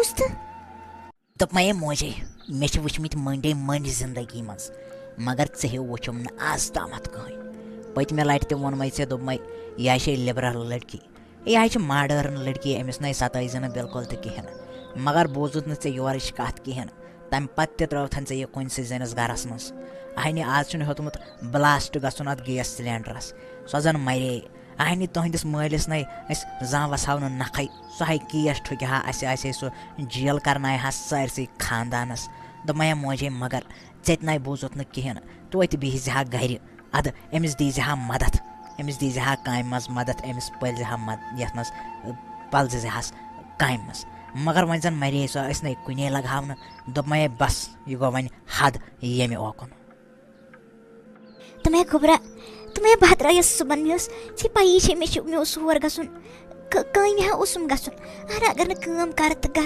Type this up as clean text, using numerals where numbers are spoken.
کُس تہٕ دوٚپمَے موجے مےٚ چھِ وٕچھمٕتۍ مٔنٛڈے مٔنٛڈۍ زِندگی منٛز مگر ژےٚ ہیوٗ وٕچھُم نہٕ آز تامَتھ کٕہٕنۍ پٔتمہِ لَٹہِ تہِ ووٚنمَے ژےٚ دوٚپمَے یہِ حظ چھے لِبرَل لٔڑکی یہِ حظ چھِ ماڈٲرٕن لٔڑکی أمِس نَے سَتٲے زِ نہٕ بِلکُل تہِ کِہیٖنۍ نہٕ مگر بوٗزُتھ نہٕ ژےٚ یورٕچ کَتھ کِہیٖنۍ نہٕ تَمہِ پَتہٕ تہِ ترٛٲوتھَن ژےٚ یہِ کُنسٕے زٔنِس گَرَس منٛز اَہنہِ آز چھُنہٕ ہیوٚتمُت بٕلاسٹ گژھُن اَتھ گیس سِلینڈرَس سۄ زَن مَرے اَہنہِ تُہٕنٛدِس مٲلِس نَے أسۍ زانٛہہ وَسہو نہٕ نَکھَے سُہ ہَے کیس ٹھُکہِ ہا اَسہِ آسہِ ہے سُہ جیل کَرنایہِ ہا سٲرسٕے خاندانَس دوٚپمَے موجے مگر ژےٚ تہِ نَے بوٗزُتھ نہٕ کِہیٖنۍ نہٕ توتہِ بِہزِ ہا گَرِ اَدٕ أمِس دیٖزِ ہا مَدَتھ أمِس دیٖزِ ہا کامہِ منٛز مَدَتھ أمِس پٔلزِ ہا یَتھ منٛز پَلزِ ہَس کامہِ منٛز مگر وۄنۍ زَن مَرے سۄ ٲسۍ نَے کُنے لَگاونہٕ دوٚپمَے بَس یہِ گوٚو وۄنۍ حد ییٚمہِ اوکُن تہٕ خبرا تہٕ بہٕ درٛایَس صُبحن مےٚ ژےٚ پَیی چھے مےٚ اوس ہور گژھُن کامہِ ہا اوسُم گژھُن اگر نہٕ کٲم کَرٕ تہٕ گَرَس